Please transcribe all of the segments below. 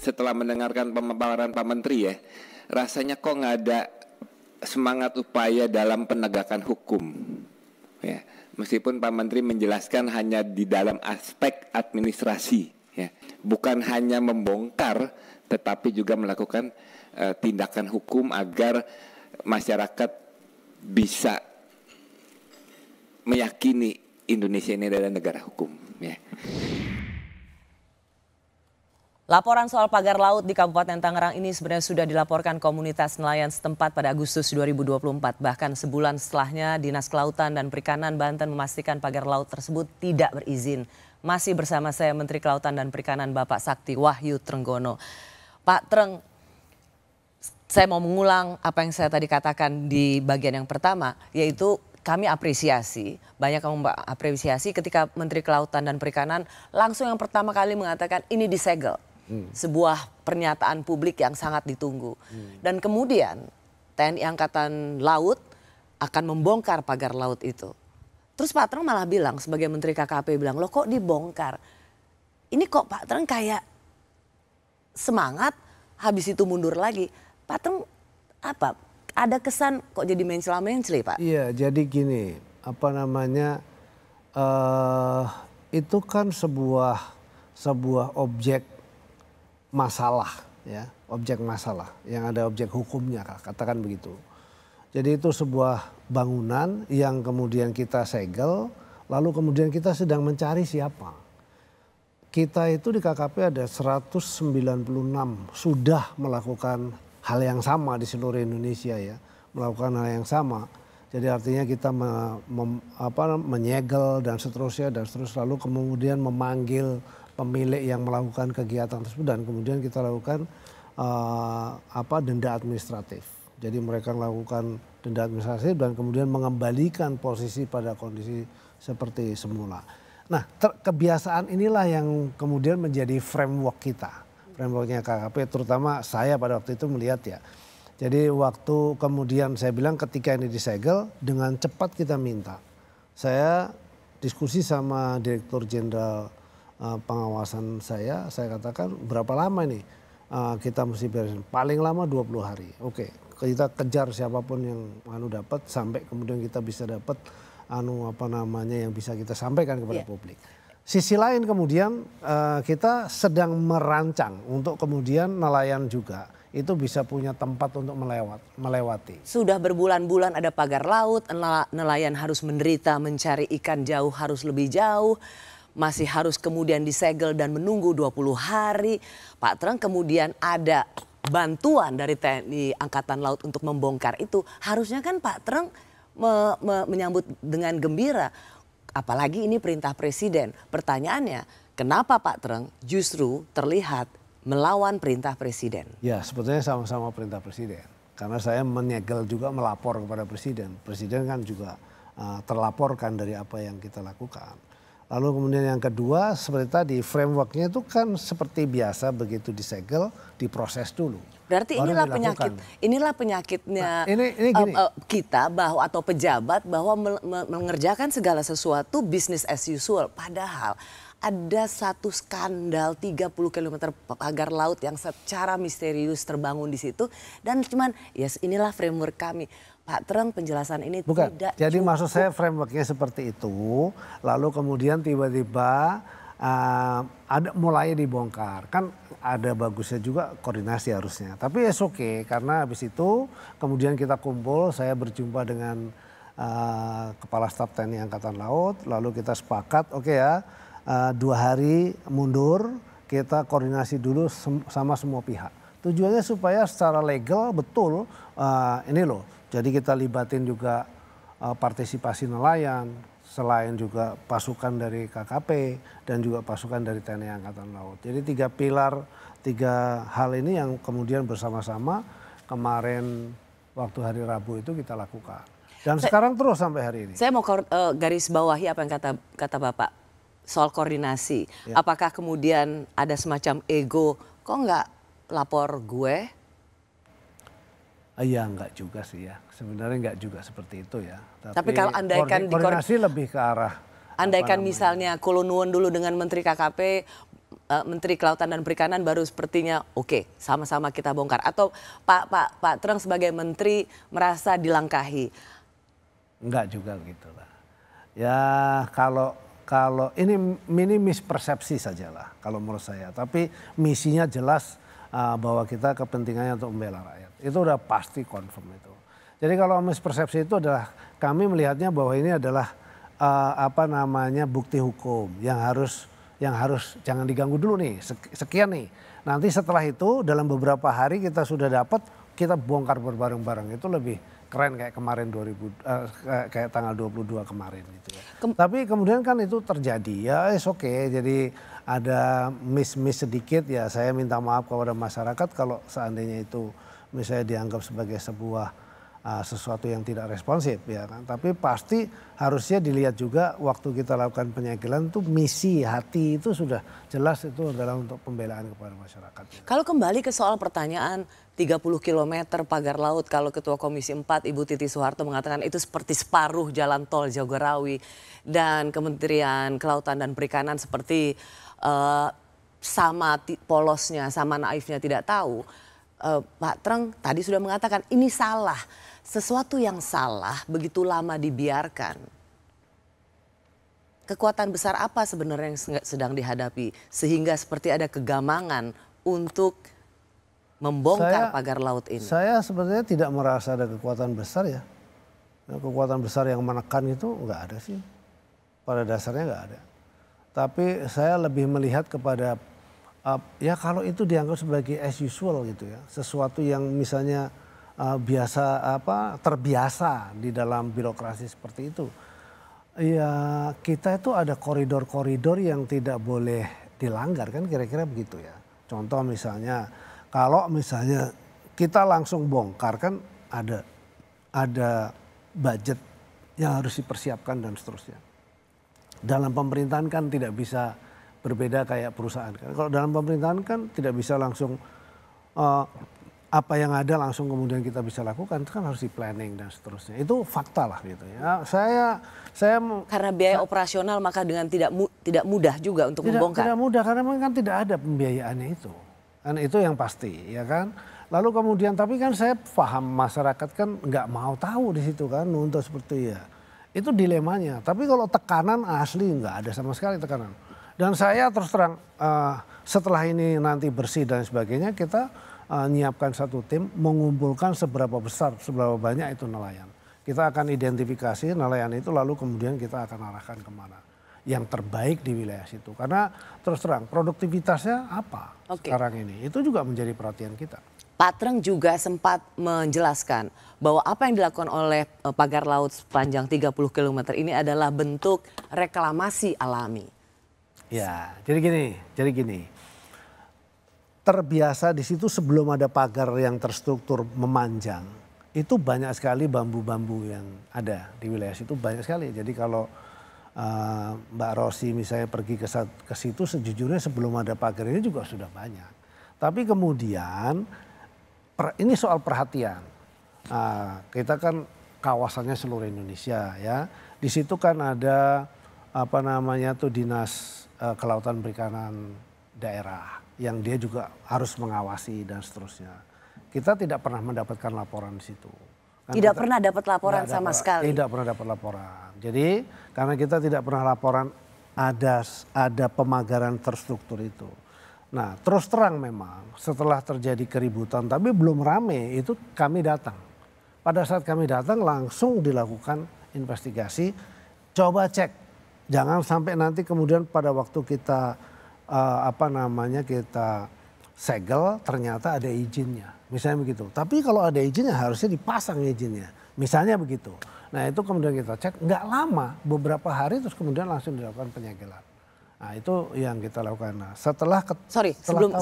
setelah mendengarkan pemaparan Pak Menteri ya, rasanya kok nggak ada semangat upaya dalam penegakan hukum. Ya, meskipun Pak Menteri menjelaskan hanya di dalam aspek administrasi, ya, bukan hanya membongkar, tetapi juga melakukan tindakan hukum agar masyarakat bisa meyakini Indonesia ini adalah negara hukum. Ya. Laporan soal pagar laut di Kabupaten Tangerang ini sebenarnya sudah dilaporkan komunitas nelayan setempat pada Agustus 2024. Bahkan sebulan setelahnya Dinas Kelautan dan Perikanan Banten memastikan pagar laut tersebut tidak berizin. Masih bersama saya Menteri Kelautan dan Perikanan Bapak Sakti Wahyu Trenggono. Pak Treng, saya mau mengulang apa yang saya tadi katakan di bagian yang pertama, yaitu kami apresiasi, banyak yang apresiasi ketika Menteri Kelautan dan Perikanan langsung yang pertama kali mengatakan ini disegel. Sebuah pernyataan publik yang sangat ditunggu. Dan kemudian TNI Angkatan Laut akan membongkar pagar laut itu. Terus Pak Treng malah bilang sebagai Menteri KKP bilang, loh kok dibongkar? Ini kok Pak Treng kayak semangat habis itu mundur lagi. Pak Treng apa? Ada kesan kok jadi mencela-mencela Pak? Iya, jadi gini, apa namanya, itu kan sebuah objek masalah, ya, objek masalah yang ada objek hukumnya, katakan begitu. Jadi itu sebuah bangunan yang kemudian kita segel, lalu kemudian kita sedang mencari siapa. Kita itu di KKP ada 196 sudah melakukan hal yang sama di seluruh Indonesia ya, melakukan hal yang sama. Jadi artinya kita menyegel dan seterusnya lalu kemudian memanggil pemilik yang melakukan kegiatan tersebut dan kemudian kita lakukan denda administratif. Jadi mereka melakukan denda administratif dan kemudian mengembalikan posisi pada kondisi seperti semula. Nah, kebiasaan inilah yang kemudian menjadi framework kita. Frameworknya KKP, terutama saya pada waktu itu melihat ya. Jadi waktu kemudian saya bilang ketika ini disegel, dengan cepat kita minta. Saya diskusi sama Direktur Jenderal pengawasan saya katakan berapa lama nih kita mesti beresin? Paling lama 20 hari. Oke, kita kejar siapapun yang dapat sampai kemudian kita bisa dapat yang bisa kita sampaikan kepada publik. Sisi lain kemudian kita sedang merancang untuk kemudian nelayan juga itu bisa punya tempat untuk melewati. Sudah berbulan-bulan ada pagar laut, nelayan harus menderita mencari ikan jauh harus lebih jauh, masih harus kemudian disegel dan menunggu 20 hari. Pak Treng kemudian ada bantuan dari TNI Angkatan Laut untuk membongkar itu. Harusnya kan Pak Treng menyambut dengan gembira. Apalagi ini perintah presiden. Pertanyaannya, kenapa Pak Treng justru terlihat melawan perintah presiden? Ya, sebetulnya sama-sama perintah presiden. Karena saya menyegel juga melapor kepada presiden. Presiden kan juga terlaporkan dari apa yang kita lakukan. Lalu kemudian yang kedua, seperti tadi frameworknya itu kan seperti biasa begitu disegel, diproses dulu. Berarti inilah penyakitnya kita bahwa atau pejabat bahwa mengerjakan segala sesuatu business as usual. Padahal ada satu skandal 30 km pagar laut yang secara misterius terbangun di situ dan cuman inilah framework kami. Pak Treng penjelasan ini tidak jadi cukup. Maksud saya frameworknya seperti itu lalu kemudian tiba-tiba ada mulai dibongkar. Kan ada bagusnya juga koordinasi harusnya. Tapi oke, karena habis itu kemudian kita kumpul, saya berjumpa dengan Kepala Staf TNI Angkatan Laut, lalu kita sepakat ya 2 hari mundur, kita koordinasi dulu sama semua pihak. Tujuannya supaya secara legal betul ini loh. Jadi kita libatin juga partisipasi nelayan, selain juga pasukan dari KKP dan juga pasukan dari TNI Angkatan Laut. Jadi 3 pilar, 3 hal ini yang kemudian bersama-sama kemarin waktu hari Rabu itu kita lakukan. Dan sekarang terus sampai hari ini. Saya mau garis bawahi apa yang kata Bapak soal koordinasi. Ya. Apakah kemudian ada semacam ego, kok nggak lapor gue? Iya enggak juga sih ya, sebenarnya enggak juga seperti itu ya. Tapi kalau andaikan koordinasi lebih ke arah. Andaikan misalnya Kolo Nuwun dulu dengan Menteri KKP Menteri Kelautan dan Perikanan baru sepertinya oke, sama-sama kita bongkar. Atau Pak Treng sebagai Menteri merasa dilangkahi? Enggak juga gitu lah. Ya kalau ini mispersepsi sajalah kalau menurut saya. Tapi misinya jelas bahwa kita kepentingannya untuk membela rakyat. Itu udah pasti confirm itu. Jadi kalau mispersepsi itu adalah kami melihatnya bahwa ini adalah bukti hukum yang harus jangan diganggu dulu nih, sekian nih. Nanti setelah itu dalam beberapa hari kita sudah dapat, kita bongkar berbareng-bareng. Itu lebih keren kayak kemarin kayak tanggal 22 kemarin gitu ya. Tapi kemudian kan itu terjadi, ya oke. Jadi ada miss sedikit, ya saya minta maaf kepada masyarakat kalau seandainya itu misalnya dianggap sebagai sebuah sesuatu yang tidak responsif ya kan. Tapi pasti harusnya dilihat juga waktu kita lakukan penyegelan itu misi hati itu sudah jelas itu adalah untuk pembelaan kepada masyarakat. Kalau kembali ke soal pertanyaan 30 km pagar laut, kalau Ketua Komisi 4 Ibu Titi Soeharto mengatakan itu seperti separuh jalan tol Jagorawi, dan Kementerian Kelautan dan Perikanan seperti sama polosnya, sama naifnya tidak tahu. Pak Treng tadi sudah mengatakan ini salah. Sesuatu yang salah begitu lama dibiarkan. Kekuatan besar apa sebenarnya yang sedang dihadapi sehingga seperti ada kegamangan untuk membongkar pagar laut ini? Saya sebenarnya tidak merasa ada kekuatan besar ya. Kekuatan besar yang menekan itu enggak ada sih. Pada dasarnya enggak ada. Tapi saya lebih melihat kepada ya kalau itu dianggap sebagai as usual gitu ya. Sesuatu yang misalnya terbiasa di dalam birokrasi seperti itu. Ya kita itu ada koridor-koridor yang tidak boleh dilanggar kan, kira-kira begitu ya. Contoh misalnya kalau misalnya kita langsung bongkar kan ada budget yang harus dipersiapkan dan seterusnya. Dalam pemerintahan kan tidak bisa berbeda kayak perusahaan kan. Kalau dalam pemerintahan kan tidak bisa langsung apa yang ada langsung kemudian kita bisa lakukan, itu kan harus di planning dan seterusnya. Itu fakta lah gitu ya. Saya karena biaya operasional maka dengan tidak mudah juga untuk membongkar. Tidak mudah karena memang kan tidak ada pembiayaannya itu. Kan itu yang pasti ya kan. Lalu kemudian tapi kan saya paham masyarakat kan nggak mau tahu di situ kan untuk seperti ya. Itu dilemanya. Tapi kalau tekanan asli nggak ada sama sekali tekanan. Dan saya terus terang setelah ini nanti bersih dan sebagainya kita menyiapkan satu tim mengumpulkan seberapa besar, seberapa banyak itu nelayan. Kita akan identifikasi nelayan itu lalu kemudian kita akan arahkan kemana. Yang terbaik di wilayah situ. Karena terus terang produktivitasnya apa sekarang ini. Itu juga menjadi perhatian kita. Pak Treng juga sempat menjelaskan bahwa apa yang dilakukan oleh pagar laut sepanjang 30 km ini adalah bentuk reklamasi alami. Ya, jadi gini. Terbiasa di situ sebelum ada pagar yang terstruktur memanjang, itu banyak sekali bambu-bambu yang ada di wilayah situ, banyak sekali. Jadi kalau Mbak Rosi misalnya pergi ke situ, sejujurnya sebelum ada pagar ini juga sudah banyak. Tapi kemudian ini soal perhatian. Kita kan kawasannya seluruh Indonesia ya. Di situ kan ada Dinas Kelautan Perikanan daerah yang dia juga harus mengawasi dan seterusnya. Kita tidak pernah mendapatkan laporan di situ. Tidak pernah dapat laporan sama sekali. Tidak pernah dapat laporan. Jadi karena kita tidak pernah laporan ada pemagaran terstruktur itu. Nah terus terang memang setelah terjadi keributan tapi belum rame itu kami datang. Pada saat kami datang langsung dilakukan investigasi. Coba cek. Jangan sampai nanti kemudian pada waktu kita kita segel ternyata ada izinnya. Misalnya begitu. Tapi kalau ada izinnya harusnya dipasang izinnya. Misalnya begitu. Nah itu kemudian kita cek. Nggak lama beberapa hari terus kemudian langsung dilakukan penyegelan. Nah itu yang kita lakukan. Nah,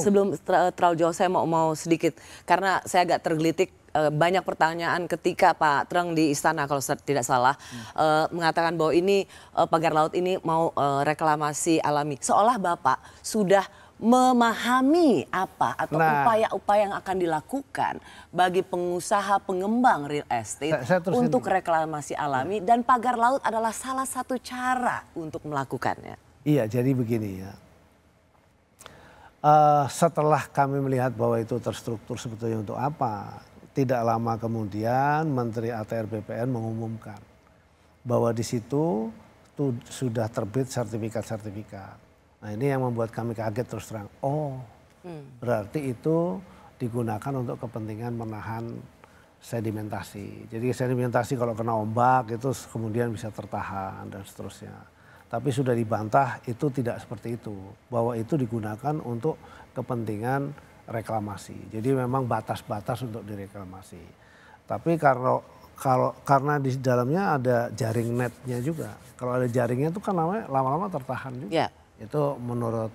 sebelum terlalu jauh saya mau sedikit. Karena saya agak tergelitik. Banyak pertanyaan ketika Pak Treng di istana kalau tidak salah mengatakan bahwa ini pagar laut ini mau reklamasi alami. Seolah Bapak sudah memahami apa atau upaya-upaya yang akan dilakukan bagi pengusaha pengembang real estate untuk reklamasi alami dan pagar laut adalah salah satu cara untuk melakukannya. Iya, jadi begini ya. Setelah kami melihat bahwa itu terstruktur sebetulnya untuk apa, tidak lama kemudian Menteri ATR BPN mengumumkan bahwa di situ sudah terbit sertifikat-sertifikat. Nah ini yang membuat kami kaget terus terang. Oh, berarti itu digunakan untuk kepentingan menahan sedimentasi. Jadi sedimentasi kalau kena ombak itu kemudian bisa tertahan dan seterusnya. Tapi sudah dibantah itu tidak seperti itu. Bahwa itu digunakan untuk kepentingan reklamasi. Jadi memang batas-batas untuk direklamasi. Tapi karena di dalamnya ada jaring netnya juga. Kalau ada jaringnya itu kan lama-lama tertahan juga. Yeah. Itu menurut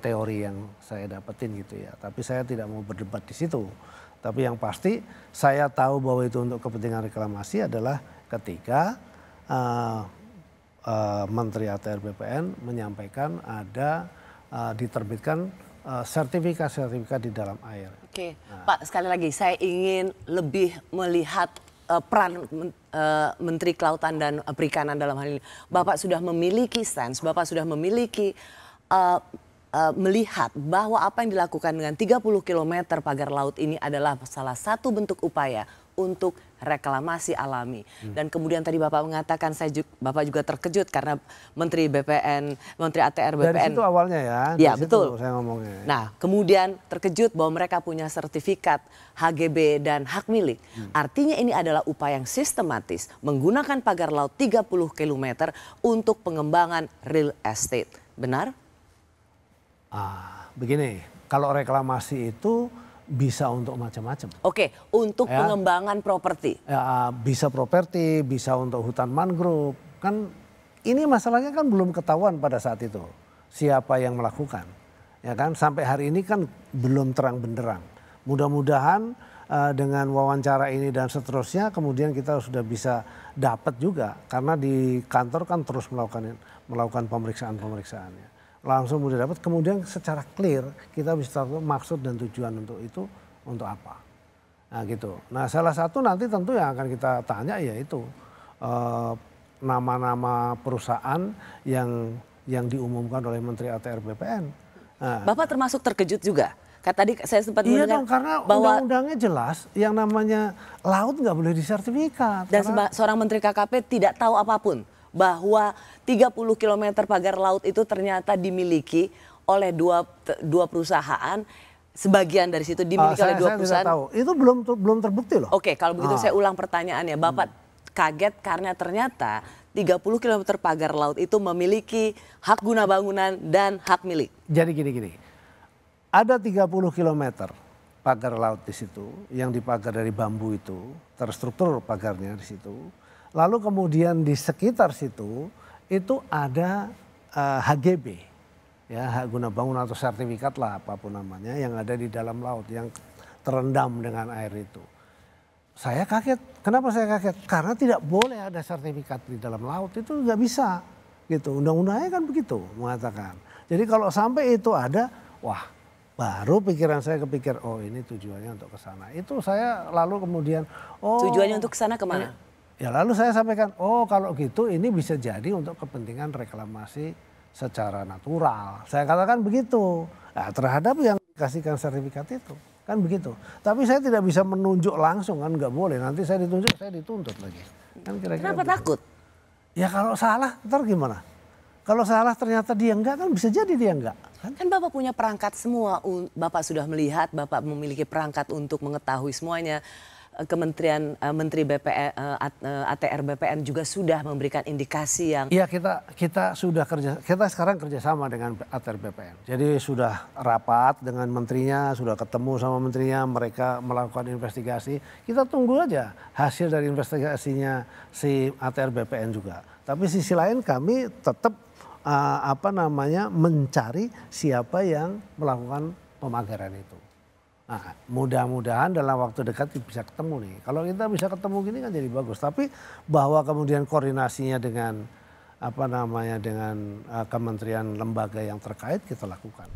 teori yang saya dapetin gitu ya. Tapi saya tidak mau berdebat di situ. Tapi yang pasti saya tahu bahwa itu untuk kepentingan reklamasi adalah ketika Menteri ATR BPN menyampaikan ada diterbitkan sertifikat-sertifikat di dalam air. Oke, nah. Pak sekali lagi saya ingin lebih melihat peran Menteri Kelautan dan Perikanan dalam hal ini. Bapak sudah memiliki stance, Bapak sudah memiliki melihat bahwa apa yang dilakukan dengan 30 km pagar laut ini adalah salah satu bentuk upaya untuk reklamasi alami. Dan kemudian tadi Bapak mengatakan Bapak juga terkejut karena Menteri ATR BPN. Dari situ awalnya ya. Ya betul. Saya ngomongnya. Nah kemudian terkejut bahwa mereka punya sertifikat HGB dan hak milik. Artinya ini adalah upaya yang sistematis menggunakan pagar laut 30 km untuk pengembangan real estate. Benar? Begini, kalau reklamasi itu bisa untuk macam-macam. Oke, untuk pengembangan properti. Ya, bisa properti, bisa untuk hutan mangrove. Kan ini masalahnya kan belum ketahuan pada saat itu siapa yang melakukan. Ya kan, sampai hari ini kan belum terang benderang. Mudah-mudahan dengan wawancara ini dan seterusnya kemudian kita sudah bisa dapat juga karena di kantor kan terus melakukan pemeriksaan-pemeriksaannya. Langsung mudah dapat, kemudian secara clear kita bisa tahu maksud dan tujuan untuk itu untuk apa. Nah gitu. Nah salah satu nanti tentu yang akan kita tanya yaitu nama-nama perusahaan yang diumumkan oleh Menteri ATR BPN. Nah, Bapak termasuk terkejut juga? Tadi saya sempat iya mendengar dong, karena bahwa undang-undangnya jelas yang namanya laut nggak boleh disertifikat. Dan seorang Menteri KKP tidak tahu apapun bahwa 30 km pagar laut itu ternyata dimiliki oleh dua perusahaan, sebagian dari situ dimiliki oleh dua perusahaan. Saya tidak tahu, itu belum terbukti loh. Oke, kalau begitu saya ulang pertanyaannya, Bapak kaget karena ternyata 30 km pagar laut itu memiliki hak guna bangunan dan hak milik. Jadi gini, ada 30 km pagar laut di situ yang dipagar dari bambu itu, terstruktur pagarnya di situ. Lalu kemudian di sekitar situ itu ada HGB, ya hak guna bangunan atau sertifikat lah apapun namanya yang ada di dalam laut yang terendam dengan air itu. Saya kaget, kenapa saya kaget? Karena tidak boleh ada sertifikat di dalam laut, itu nggak bisa gitu. Undang-undangnya kan begitu mengatakan. Jadi kalau sampai itu ada, wah baru pikiran saya kepikir, oh ini tujuannya untuk ke sana. Itu saya lalu kemudian, tujuannya untuk ke sana kemana? Ya lalu saya sampaikan, oh kalau gitu ini bisa jadi untuk kepentingan reklamasi secara natural. Saya katakan begitu. Nah, terhadap yang dikasihkan sertifikat itu. Kan begitu. Tapi saya tidak bisa menunjuk langsung kan nggak boleh. Nanti saya ditunjuk, saya dituntut lagi. Kan kira-kira kenapa begitu. Takut? Ya kalau salah ntar gimana? Kalau salah ternyata dia enggak kan bisa jadi dia enggak. Kan Bapak punya perangkat semua. Bapak sudah melihat, Bapak memiliki perangkat untuk mengetahui semuanya. Kementerian Menteri ATR BPN juga sudah memberikan indikasi yang. Iya kita sekarang kerjasama dengan ATR BPN. Jadi sudah rapat dengan menterinya, sudah ketemu sama menterinya, mereka melakukan investigasi. Kita tunggu aja hasil dari investigasinya si ATR BPN juga. Tapi sisi lain kami tetap mencari siapa yang melakukan pemagaran itu. Nah, mudah-mudahan dalam waktu dekat bisa ketemu nih. Kalau kita bisa ketemu gini kan jadi bagus. Tapi bahwa kemudian koordinasinya dengan dengan kementerian lembaga yang terkait kita lakukan.